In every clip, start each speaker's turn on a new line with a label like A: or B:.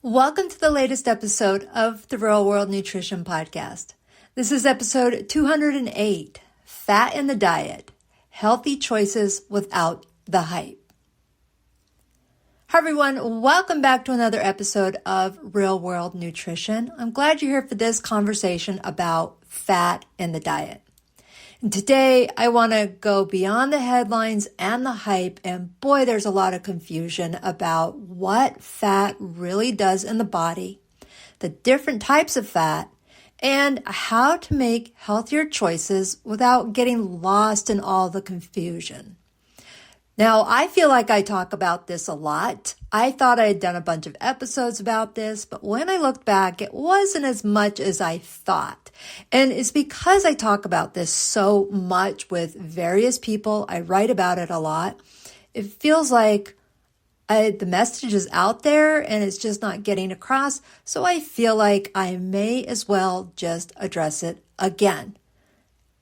A: Welcome to the latest episode of the Real World Nutrition Podcast. This is episode 208, Fat in the Diet, Healthy Choices Without the Hype. Hi everyone, welcome back to another episode of Real World Nutrition. I'm glad you're here for this conversation about fat in the diet. And today I want to go beyond the headlines and the hype, and boy, there's a lot of confusion about what fat really does in the body, the different types of fat, and how to make healthier choices without getting lost in all the confusion. Now, I feel like I talk about this a lot. I thought I had done a bunch of episodes about this, but when I looked back, it wasn't as much as I thought. And it's because I talk about this so much with various people. I write about it a lot. It feels like the message is out there and it's just not getting across. So I feel like I may as well just address it again.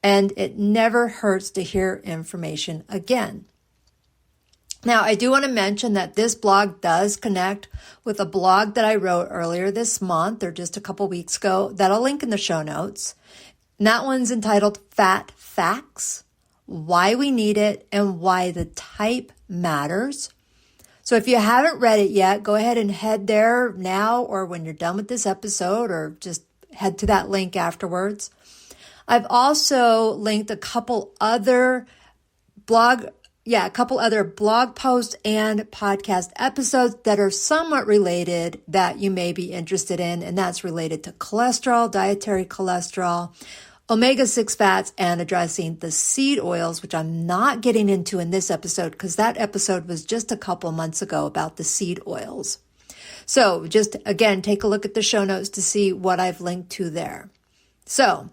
A: And it never hurts to hear information again. Now, I do want to mention that this blog does connect with a blog that I wrote earlier this month or just a couple weeks ago that I'll link in the show notes. And that one's entitled Fat Facts, Why We Need It, and Why the Type Matters. So if you haven't read it yet, go ahead and head there now or when you're done with this episode, or just head to that link afterwards. I've also linked a couple other blog posts and podcast episodes that are somewhat related that you may be interested in, and that's related to cholesterol, dietary cholesterol, omega-6 fats, and addressing the seed oils, which I'm not getting into in this episode because that episode was just a couple months ago about the seed oils. So just, again, take a look at the show notes to see what I've linked to there. So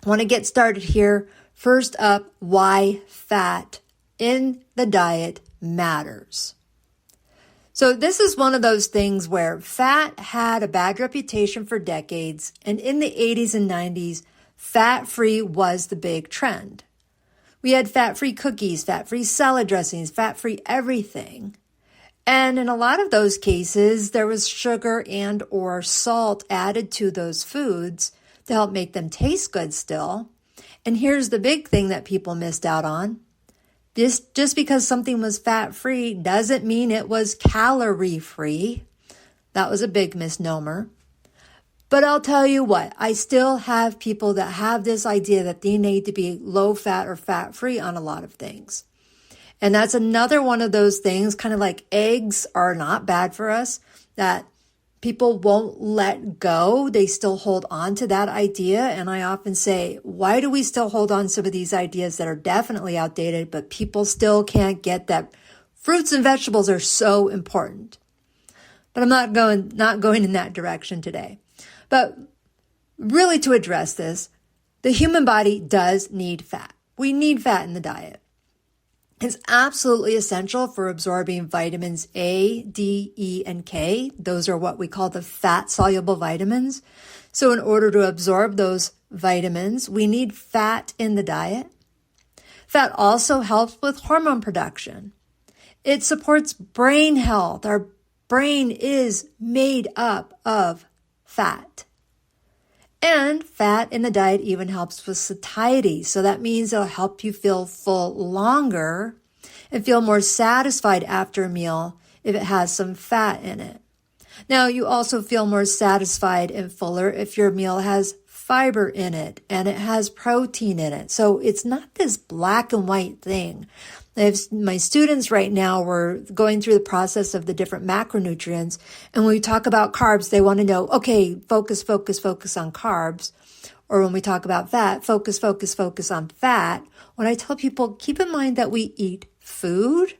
A: I want to get started here. First up, why fat in the diet matters. So this is one of those things where fat had a bad reputation for decades, and in the 80s and 90s, fat-free was the big trend. We had fat-free cookies, fat-free salad dressings, fat-free everything. And in a lot of those cases, there was sugar and or salt added to those foods to help make them taste good still. And here's the big thing that people missed out on. Just because something was fat-free doesn't mean it was calorie-free. That was a big misnomer. But I'll tell you what, I still have people that have this idea that they need to be low-fat or fat-free on a lot of things. And that's another one of those things, kind of like eggs are not bad for us, that people won't let go. They still hold on to that idea. And I often say, why do we still hold on to some of these ideas that are definitely outdated, but people still can't get that fruits and vegetables are so important? But I'm not going in that direction today. But really, to address this, the human body does need fat. We need fat in the diet. It's absolutely essential for absorbing vitamins A, D, E, and K. Those are what we call the fat-soluble vitamins. So in order to absorb those vitamins, we need fat in the diet. Fat also helps with hormone production. It supports brain health. Our brain is made up of fat. And fat in the diet even helps with satiety. So that means it'll help you feel full longer and feel more satisfied after a meal if it has some fat in it. Now, you also feel more satisfied and fuller if your meal has fiber in it and it has protein in it. So it's not this black and white thing. My students right now, we're going through the process of the different macronutrients. And when we talk about carbs, they want to know, okay, focus on carbs. Or when we talk about fat, focus on fat. When I tell people, keep in mind that we eat food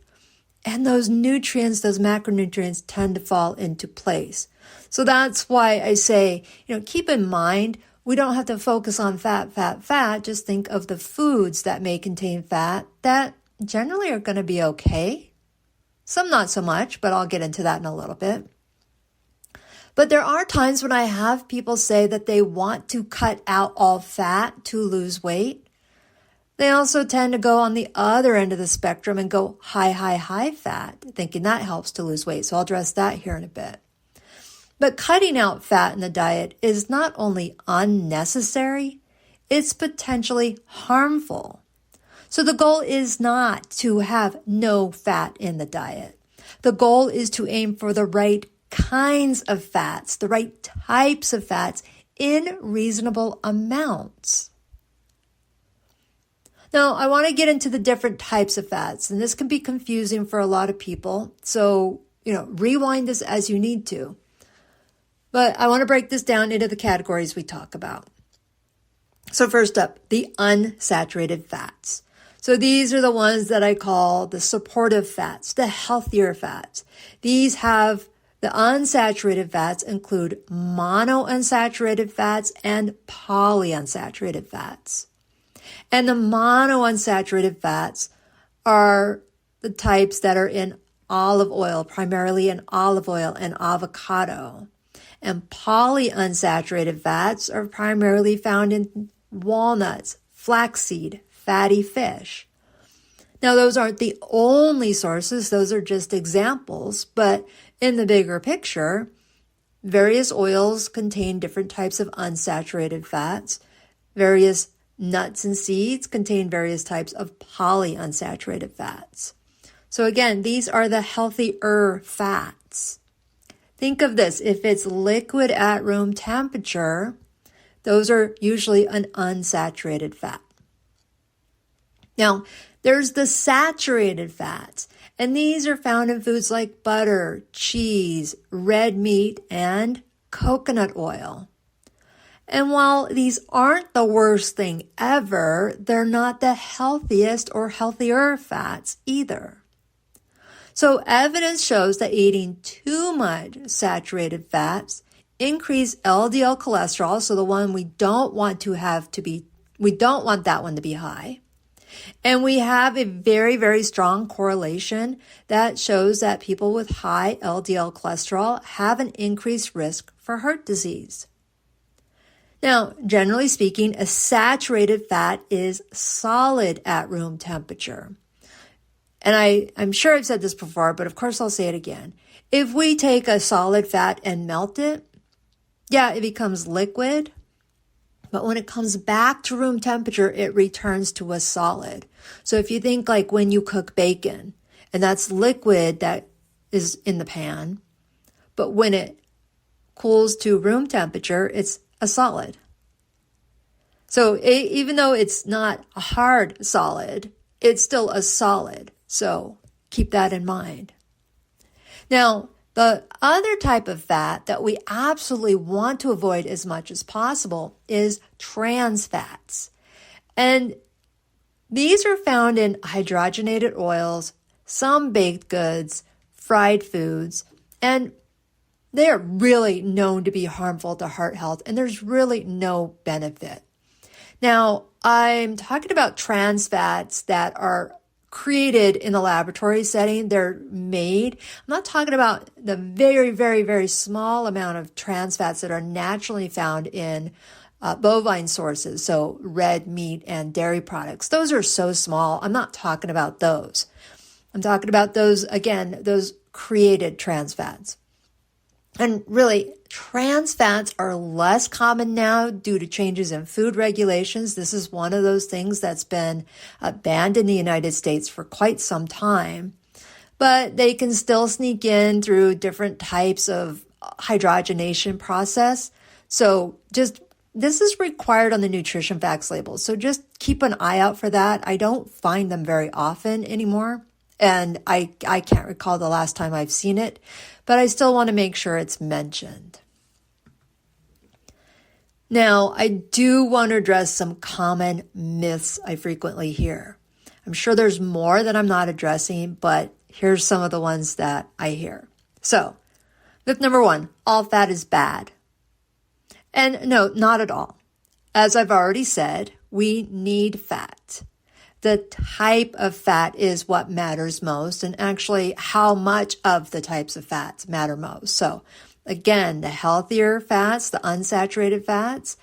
A: and those nutrients, those macronutrients tend to fall into place. So that's why I say, keep in mind, we don't have to focus on fat. Just think of the foods that may contain fat that generally are going to be okay. Some not so much, but I'll get into that in a little bit. But there are times when I have people say that they want to cut out all fat to lose weight. They also tend to go on the other end of the spectrum and go high fat, thinking that helps to lose weight. So I'll address that here in a bit. But cutting out fat in the diet is not only unnecessary, it's potentially harmful. So the goal is not to have no fat in the diet. The goal is to aim for the right kinds of fats, the right types of fats in reasonable amounts. Now, I want to get into the different types of fats, and this can be confusing for a lot of people. So, rewind this as you need to. But I want to break this down into the categories we talk about. So first up, the unsaturated fats. So these are the ones that I call the supportive fats, the healthier fats. The unsaturated fats include monounsaturated fats and polyunsaturated fats. And the monounsaturated fats are the types that are in olive oil, primarily in olive oil and avocado. And polyunsaturated fats are primarily found in walnuts, flaxseed, fatty fish. Now, those aren't the only sources. Those are just examples. But in the bigger picture, various oils contain different types of unsaturated fats. Various nuts and seeds contain various types of polyunsaturated fats. So again, these are the healthier fats. Think of this. If it's liquid at room temperature, those are usually an unsaturated fat. Now, there's the saturated fats, and these are found in foods like butter, cheese, red meat, and coconut oil. And while these aren't the worst thing ever, they're not the healthiest or healthier fats either. So evidence shows that eating too much saturated fats increase LDL cholesterol, so the one we don't want that one to be high. And we have a very, very strong correlation that shows that people with high LDL cholesterol have an increased risk for heart disease. Now, generally speaking, a saturated fat is solid at room temperature. And I'm sure I've said this before, but of course I'll say it again. If we take a solid fat and melt it, it becomes liquid. But when it comes back to room temperature, it returns to a solid. So if you think like when you cook bacon, and that's liquid that is in the pan, but when it cools to room temperature, it's a solid. So even though it's not a hard solid, it's still a solid. So keep that in mind. Now, the other type of fat that we absolutely want to avoid as much as possible is trans fats. And these are found in hydrogenated oils, some baked goods, fried foods, and they are really known to be harmful to heart health, and there's really no benefit. Now, I'm talking about trans fats that are created in the laboratory setting. They're made. I'm not talking about the very, very, very small amount of trans fats that are naturally found in bovine sources, so red meat and dairy products. Those are so small. I'm not talking about those. I'm talking about those created trans fats. And really, trans fats are less common now due to changes in food regulations. This is one of those things that's been banned in the United States for quite some time. But they can still sneak in through different types of hydrogenation process. So this is required on the nutrition facts label. So just keep an eye out for that. I don't find them very often anymore. And I can't recall the last time I've seen it, but I still want to make sure it's mentioned. Now, I do want to address some common myths I frequently hear. I'm sure there's more that I'm not addressing, but here's some of the ones that I hear. So, myth number 1, all fat is bad. And no, not at all. As I've already said, we need fat. The type of fat is what matters most, and actually how much of the types of fats matter most. So again, the healthier fats, the unsaturated fats,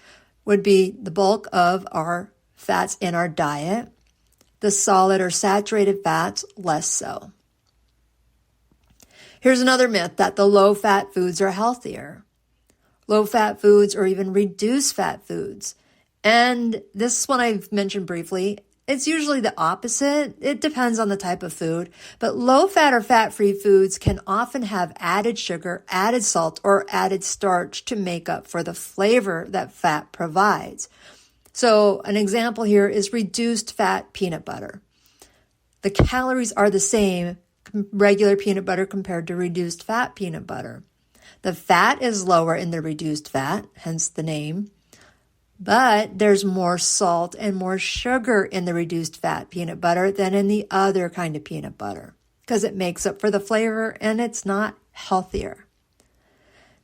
A: would be the bulk of our fats in our diet. The solid or saturated fats, less so. Here's another myth that the low-fat foods are healthier. Low-fat foods or even reduced-fat foods. And this one I've mentioned briefly. It's usually the opposite. It depends on the type of food. But low-fat or fat-free foods can often have added sugar, added salt, or added starch to make up for the flavor that fat provides. So an example here is reduced fat peanut butter. The calories are the same, regular peanut butter compared to reduced fat peanut butter. The fat is lower in the reduced fat, hence the name, but there's more salt and more sugar in the reduced fat peanut butter than in the other kind of peanut butter because it makes up for the flavor and it's not healthier.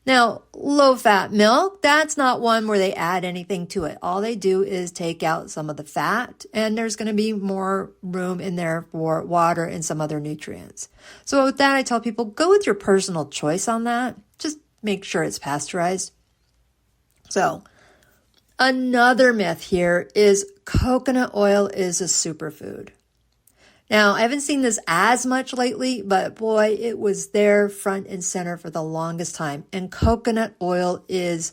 A: Now, low-fat milk, that's not one where they add anything to it. All they do is take out some of the fat, and there's going to be more room in there for water and some other nutrients. So with that, I tell people, go with your personal choice on that. Just make sure it's pasteurized. So, another myth here is coconut oil is a superfood. Now, I haven't seen this as much lately, but boy, it was there front and center for the longest time. And coconut oil is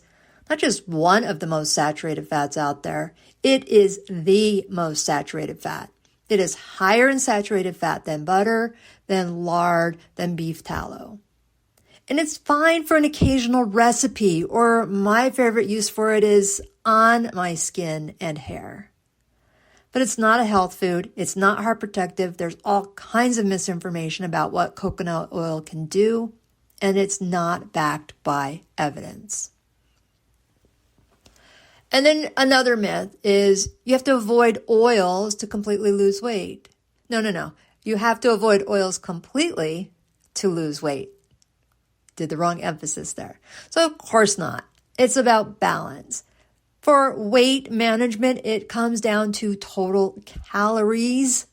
A: not just one of the most saturated fats out there. It is the most saturated fat. It is higher in saturated fat than butter, than lard, than beef tallow. And it's fine for an occasional recipe, or my favorite use for it is on my skin and hair. But it's not a health food. It's not heart protective. There's all kinds of misinformation about what coconut oil can do, and it's not backed by evidence. And then another myth is you have to avoid oils to completely lose weight. No. You have to avoid oils completely to lose weight. Did the wrong emphasis there. So of course not. It's about balance. For weight management, it comes down to total calories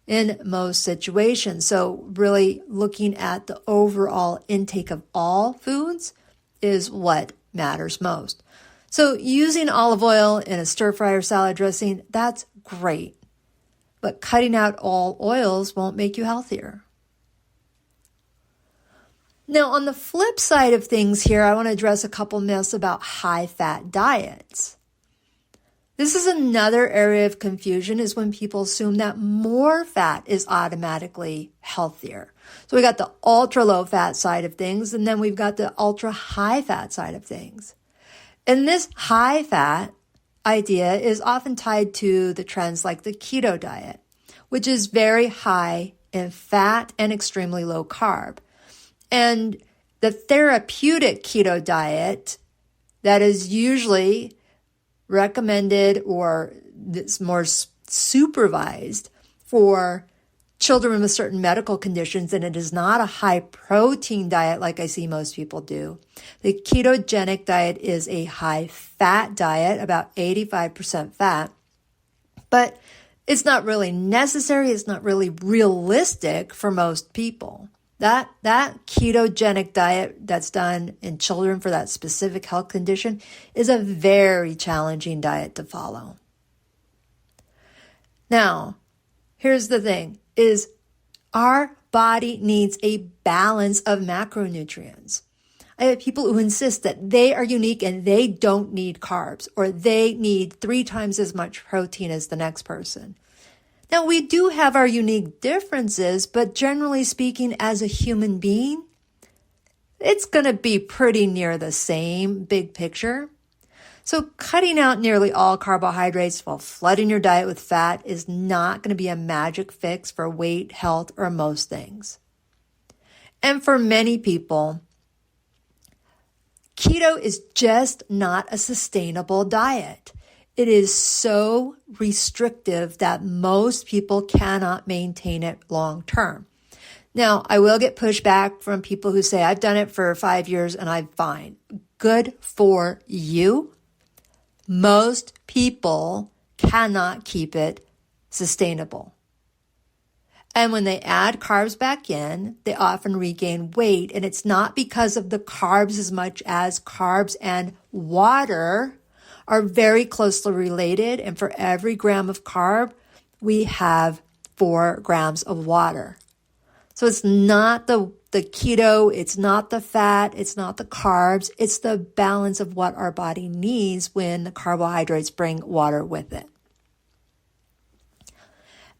A: in most situations. So really looking at the overall intake of all foods is what matters most. So using olive oil in a stir fry or salad dressing, that's great. But cutting out all oils won't make you healthier. Now, on the flip side of things here, I want to address a couple myths about high-fat diets. This is another area of confusion is when people assume that more fat is automatically healthier. So we got the ultra-low-fat side of things, and then we've got the ultra-high-fat side of things. And this high-fat idea is often tied to the trends like the keto diet, which is very high in fat and extremely low carb. And the therapeutic keto diet that is usually recommended or it's more supervised for children with certain medical conditions, and it is not a high protein diet like I see most people do. The ketogenic diet is a high fat diet, about 85% fat, but it's not really necessary. It's not really realistic for most people. That ketogenic diet that's done in children for that specific health condition is a very challenging diet to follow. Now, here's the thing, is our body needs a balance of macronutrients. I have people who insist that they are unique and they don't need carbs, or they need 3 times as much protein as the next person. Now, we do have our unique differences, but generally speaking, as a human being, it's going to be pretty near the same big picture. So cutting out nearly all carbohydrates while flooding your diet with fat is not going to be a magic fix for weight, health, or most things. And for many people, keto is just not a sustainable diet. It is so restrictive that most people cannot maintain it long term. Now, I will get pushback from people who say, I've done it for 5 years and I'm fine. Good for you. Most people cannot keep it sustainable. And when they add carbs back in, they often regain weight. And it's not because of the carbs as much as carbs and water are very closely related. And for every gram of carb, we have 4 grams of water. So it's not the the keto, it's not the fat, it's not the carbs, it's the balance of what our body needs when the carbohydrates bring water with it.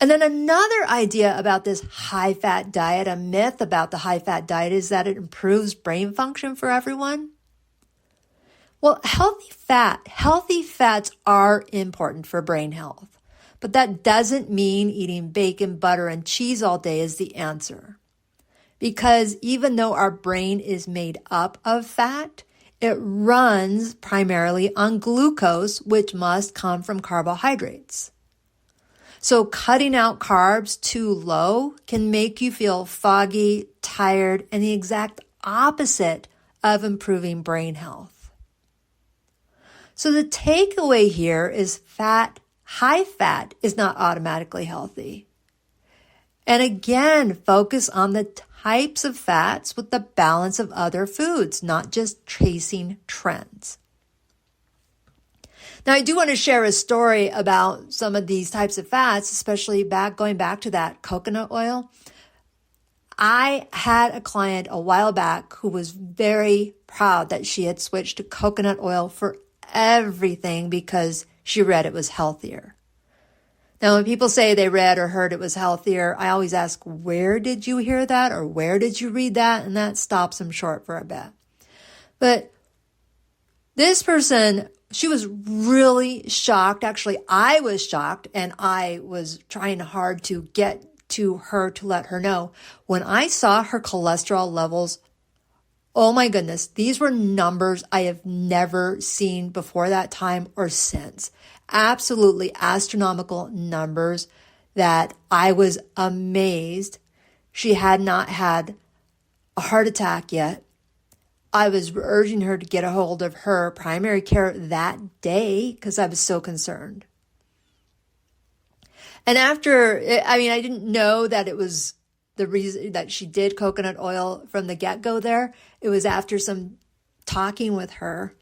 A: And then another idea about this high-fat diet, a myth about the high-fat diet, is that it improves brain function for everyone. Well, healthy fats are important for brain health, but that doesn't mean eating bacon, butter, and cheese all day is the answer. Because even though our brain is made up of fat, it runs primarily on glucose, which must come from carbohydrates. So cutting out carbs too low can make you feel foggy, tired, and the exact opposite of improving brain health. So the takeaway here is high fat is not automatically healthy. And again, focus on the types of fats with the balance of other foods, not just chasing trends. Now, I do want to share a story about some of these types of fats, especially going back to that coconut oil. I had a client a while back who was very proud that she had switched to coconut oil for everything because she read it was healthier. Now, when people say they read or heard it was healthier, I always ask, where did you hear that or where did you read that? And that stops them short for a bit. But this person, she was really shocked. Actually, I was shocked, and I was trying hard to get to her to let her know. When I saw her cholesterol levels, oh my goodness, these were numbers I have never seen before that time or since. Absolutely astronomical numbers that I was amazed. She had not had a heart attack yet. I was urging her to get a hold of her primary care that day because I was so concerned. And I didn't know that it was the reason that she did coconut oil from the get-go there. It was after some talking with her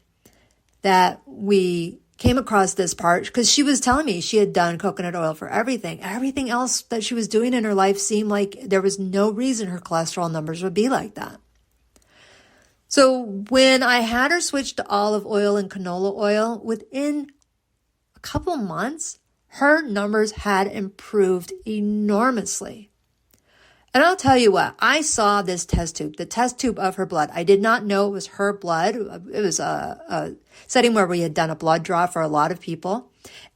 A: that we came across this part because she was telling me she had done coconut oil for everything. Everything else that she was doing in her life seemed like there was no reason her cholesterol numbers would be like that. So when I had her switch to olive oil and canola oil, within a couple months, her numbers had improved enormously. And I'll tell you what, I saw this test tube, the test tube of her blood. I did not know it was her blood. It was a setting where we had done a blood draw for a lot of people.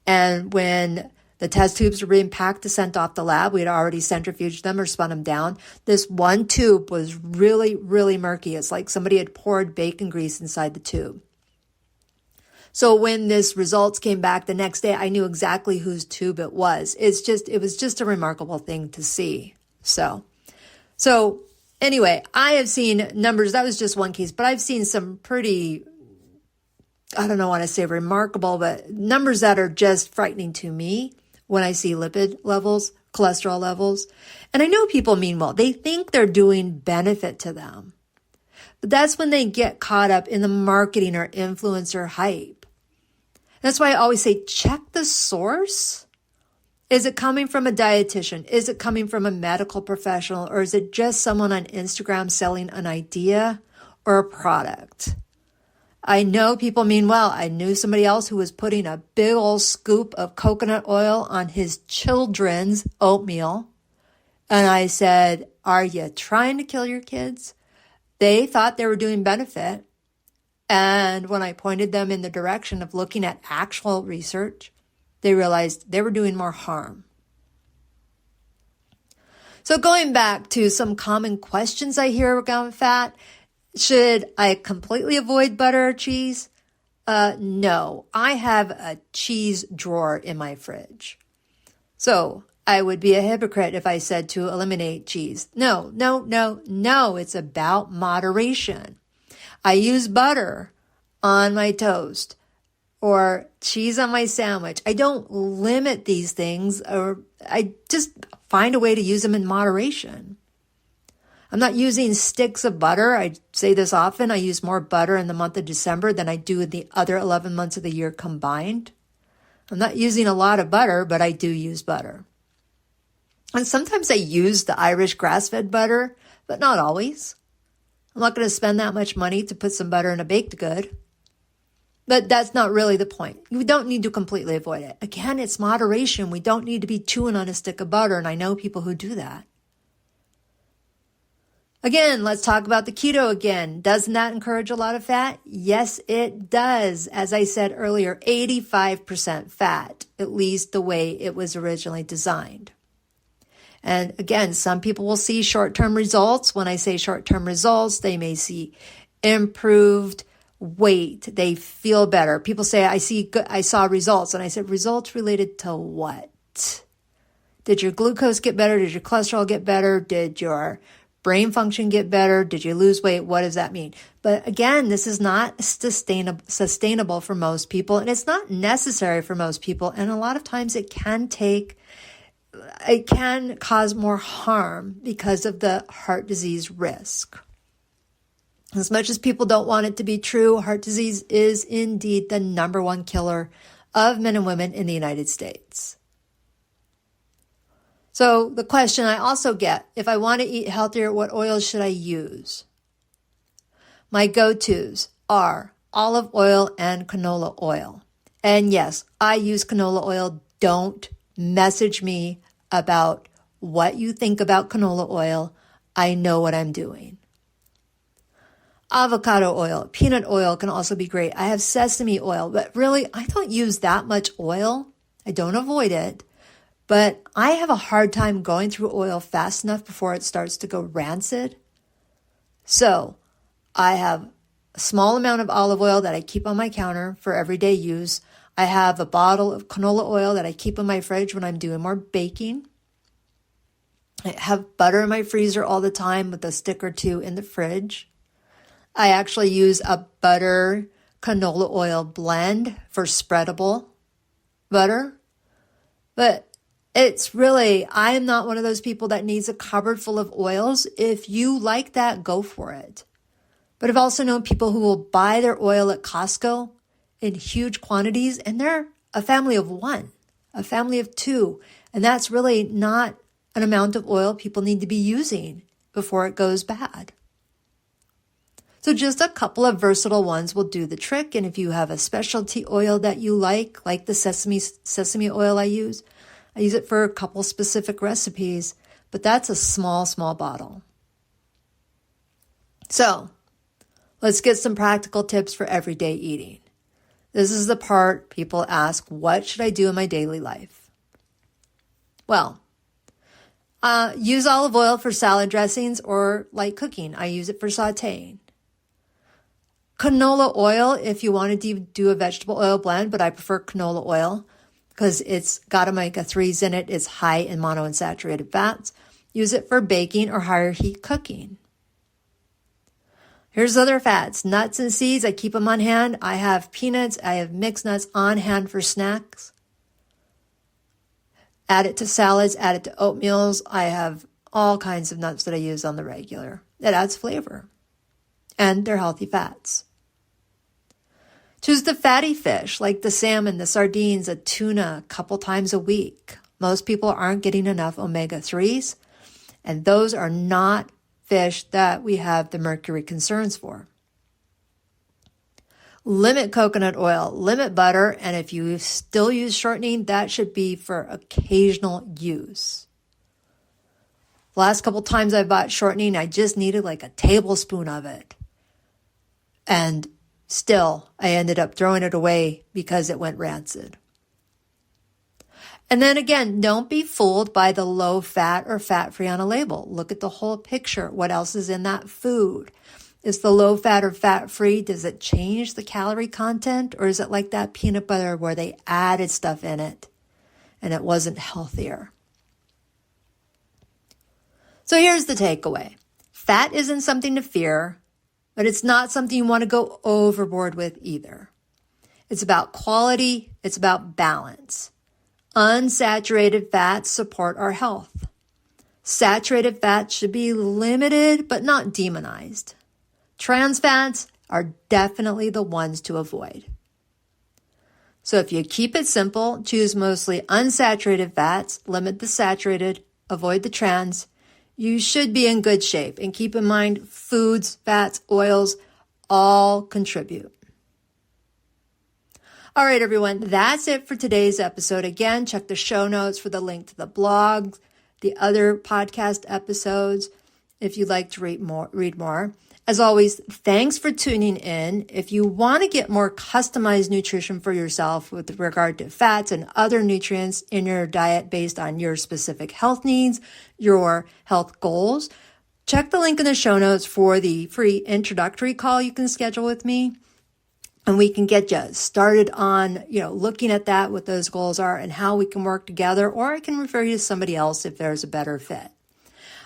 A: And when the test tubes were being packed to sent off the lab, we had already centrifuged them or spun them down. This one tube was really, really murky. It's like somebody had poured bacon grease inside the tube. So when this results came back the next day, I knew exactly whose tube it was. It was just a remarkable thing to see. So anyway, I have seen numbers. That was just one case, but I've seen some pretty, I don't know what to say remarkable, but numbers that are just frightening to me when I see lipid levels, cholesterol levels. And I know people mean well. They think they're doing benefit to them. But that's when they get caught up in the marketing or influencer hype. That's why I always say, check the source. Is it coming from a dietitian? Is it coming from a medical professional? Or is it just someone on Instagram selling an idea or a product? I know people mean well. I knew somebody else who was putting a big old scoop of coconut oil on his children's oatmeal. And I said, are you trying to kill your kids? They thought they were doing benefit. And when I pointed them in the direction of looking at actual research, they realized they were doing more harm. So going back to some common questions I hear around fat, should I completely avoid butter or cheese? No, I have a cheese drawer in my fridge. So I would be a hypocrite if I said to eliminate cheese. No, it's about moderation. I use butter on my toast or cheese on my sandwich. I don't limit these things, or I just find a way to use them in moderation. I'm not using sticks of butter. I say this often. I use more butter in the month of December than I do in the other 11 months of the year combined. I'm not using a lot of butter, but I do use butter. And sometimes I use the Irish grass-fed butter, but not always. I'm not going to spend that much money to put some butter in a baked good. But that's not really the point. We don't need to completely avoid it. Again, it's moderation. We don't need to be chewing on a stick of butter, and I know people who do that. Again, let's talk about the keto again. Doesn't that encourage a lot of fat? Yes, it does. As I said earlier, 85% fat, at least the way it was originally designed. And again, some people will see short-term results. When I say short-term results, they may see improved weight. They feel better. People say, I saw results. And I said, results related to what? Did your glucose get better? Did your cholesterol get better? Did your brain function get better? Did you lose weight? What does that mean? But again, this is not sustainable for most people, and it's not necessary for most people. And a lot of times it can cause more harm because of the heart disease risk. As much as people don't want it to be true, heart disease is indeed the number one killer of men and women in the United States. So the question I also get, if I want to eat healthier, what oils should I use? My go-tos are olive oil and canola oil. And yes, I use canola oil. Don't message me about what you think about canola oil. I know what I'm doing. Avocado oil, peanut oil can also be great. I have sesame oil, but really I don't use that much oil. I don't avoid it, but I have a hard time going through oil fast enough before it starts to go rancid. So I have a small amount of olive oil that I keep on my counter for everyday use. I have a bottle of canola oil that I keep in my fridge when I'm doing more baking. I have butter in my freezer all the time with a stick or two in the fridge. I actually use a butter canola oil blend for spreadable butter. But it's really, I am not one of those people that needs a cupboard full of oils. If you like that, go for it. But I've also known people who will buy their oil at Costco in huge quantities, and they're a family of one, a family of two. And that's really not an amount of oil people need to be using before it goes bad. So just a couple of versatile ones will do the trick. And if you have a specialty oil that you like the sesame oil I use it for a couple specific recipes, but that's a small bottle. So let's get some practical tips for everyday eating. This is the part people ask, what should I do in my daily life? Well, use olive oil for salad dressings or light cooking. I use it for sauteing. Canola oil, if you want to do a vegetable oil blend, but I prefer canola oil because it's got omega-3s in it. It's high in monounsaturated fats. Use it for baking or higher heat cooking. Here's other fats. Nuts and seeds, I keep them on hand. I have peanuts. I have mixed nuts on hand for snacks. Add it to salads, add it to oatmeals. I have all kinds of nuts that I use on the regular. It adds flavor. And they're healthy fats. Choose the fatty fish like the salmon, the sardines, a tuna a couple times a week. Most people aren't getting enough omega-3s, and those are not fish that we have the mercury concerns for. Limit coconut oil, limit butter, and if you still use shortening, that should be for occasional use. The last couple times I bought shortening, I just needed like a tablespoon of it. And still, I ended up throwing it away because it went rancid. And then again, don't be fooled by the low fat or fat-free on a label. Look at the whole picture. What else is in that food? Is the low fat or fat-free, does it change the calorie content? Or is it like that peanut butter where they added stuff in it and it wasn't healthier? So here's the takeaway. Fat isn't something to fear, but it's not something you want to go overboard with either. It's about quality. It's about balance. Unsaturated fats support our health. Saturated fats should be limited, but not demonized. Trans fats are definitely the ones to avoid. So if you keep it simple, choose mostly unsaturated fats, limit the saturated, avoid the trans, you should be in good shape. And keep in mind, foods, fats, oils, all contribute. All right, everyone, that's it for today's episode. Again, check the show notes for the link to the blog, the other podcast episodes, if you'd like to read more. As always, thanks for tuning in. If you want to get more customized nutrition for yourself with regard to fats and other nutrients in your diet based on your specific health needs, your health goals, check the link in the show notes for the free introductory call you can schedule with me. And we can get you started on, looking at that, what those goals are and how we can work together, or I can refer you to somebody else if there's a better fit.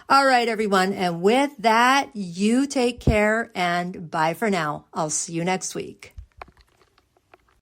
A: All right, everyone. And with that, you take care and bye for now. I'll see you next week.